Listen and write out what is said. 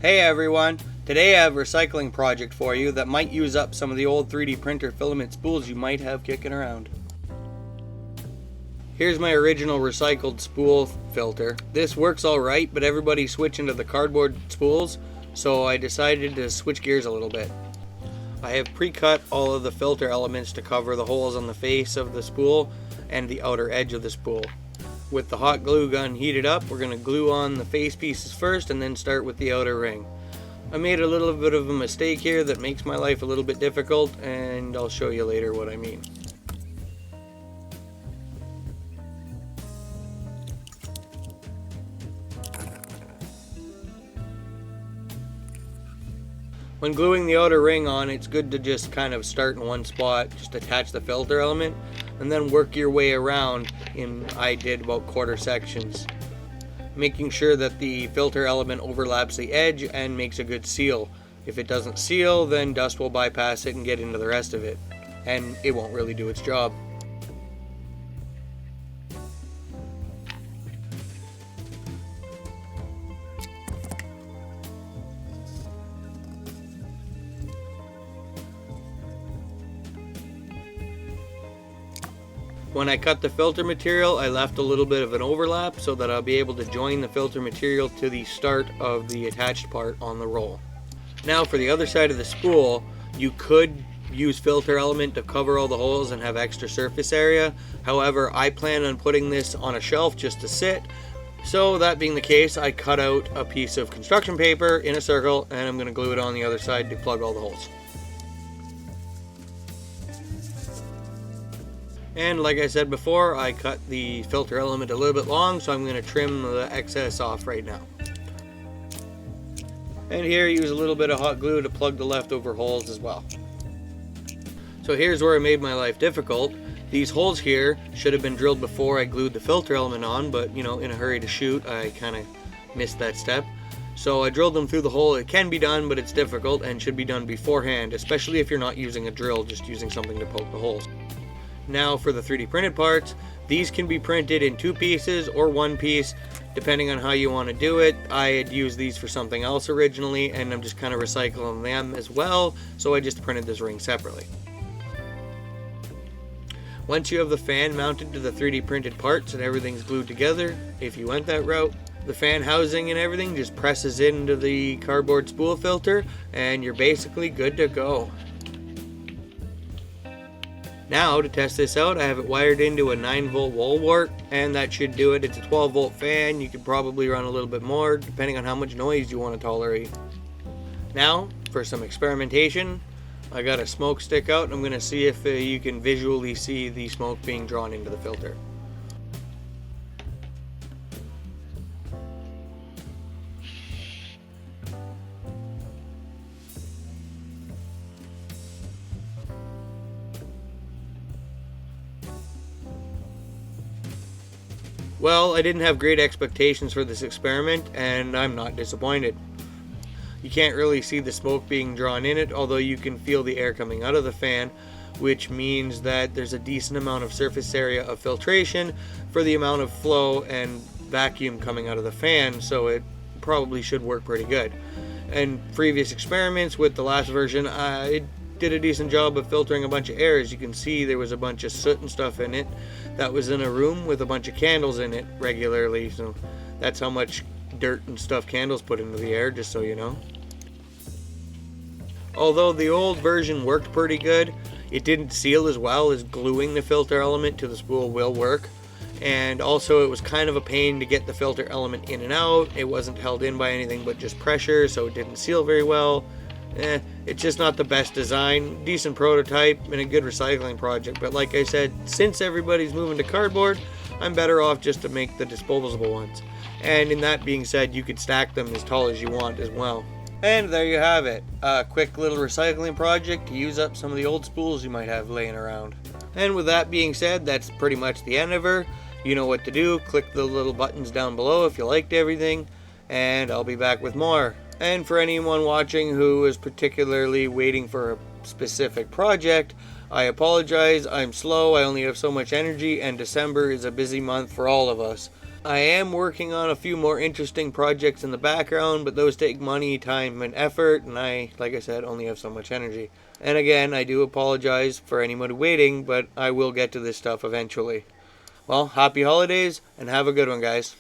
Hey everyone! Today I have a recycling project for you that might use up some of the old 3D printer filament spools you might have kicking around. Here's my original recycled spool filter. This works alright, but everybody's switching to the cardboard spools, so I decided to switch gears a little bit. I have pre-cut all of the filter elements to cover the holes on the face of the spool and the outer edge of the spool. With the hot glue gun heated up, we're going to glue on the face pieces first and then start with the outer ring. I made a little bit of a mistake here that makes my life a little bit difficult, and I'll show you later what I mean. When gluing the outer ring on, it's good to just kind of start in one spot, just attach the filter element, and then work your way around I did about quarter sections, making sure that the filter element overlaps the edge and makes a good seal. If it doesn't seal, then dust will bypass it and get into the rest of it, and it won't really do its job. When I cut the filter material, I left a little bit of an overlap so that I'll be able to join the filter material to the start of the attached part on the roll. Now for the other side of the spool, you could use filter element to cover all the holes and have extra surface area. However, I plan on putting this on a shelf just to sit. So that being the case, I cut out a piece of construction paper in a circle and I'm going to glue it on the other side to plug all the holes. And like I said before, I cut the filter element a little bit long, so I'm going to trim the excess off right now. And here, use a little bit of hot glue to plug the leftover holes as well. So here's where I made my life difficult. These holes here should have been drilled before I glued the filter element on, but in a hurry to shoot, I kind of missed that step. So I drilled them through the hole. It can be done, but it's difficult and should be done beforehand, especially if you're not using a drill, just using something to poke the holes. Now for the 3D printed parts, these can be printed in 2 pieces or 1 piece, depending on how you want to do it. I had used these for something else originally, and I'm just kind of recycling them as well, so I just printed this ring separately. Once you have the fan mounted to the 3D printed parts and everything's glued together, if you went that route, the fan housing and everything just presses into the cardboard spool filter, and you're basically good to go. Now, to test this out, I have it wired into a 9-volt wall wart, and that should do it. It's a 12-volt fan. You could probably run a little bit more, depending on how much noise you want to tolerate. Now, for some experimentation, I got a smoke stick out, and I'm going to see if you can visually see the smoke being drawn into the filter. Well, I didn't have great expectations for this experiment, and I'm not disappointed. You can't really see the smoke being drawn in it, although you can feel the air coming out of the fan, which means that there's a decent amount of surface area of filtration for the amount of flow and vacuum coming out of the fan, so it probably should work pretty good. And previous experiments with the last version, I did a decent job of filtering a bunch of air. As you can see, there was a bunch of soot and stuff in it that was in a room with a bunch of candles in it regularly, so that's how much dirt and stuff candles put into the air, just so you know. Although the old version worked pretty good, it didn't seal as well as gluing the filter element to the spool will work, and also it was kind of a pain to get the filter element in and out. It wasn't held in by anything but just pressure, so it didn't seal very well. It's just not the best design. Decent prototype and a good recycling project, but like I said, since everybody's moving to cardboard, I'm better off just to make the disposable ones. And in that being said, you could stack them as tall as you want as well. And there you have it, a quick little recycling project to use up some of the old spools you might have laying around. And with that being said, that's pretty much the end of her. You know what to do. Click the little buttons down below if you liked everything, and I'll be back with more. And for anyone watching who is particularly waiting for a specific project, I apologize, I'm slow, I only have so much energy, and December is a busy month for all of us. I am working on a few more interesting projects in the background, but those take money, time, and effort, and I, like I said, only have so much energy. And again, I do apologize for anybody waiting, but I will get to this stuff eventually. Well, happy holidays, and have a good one, guys.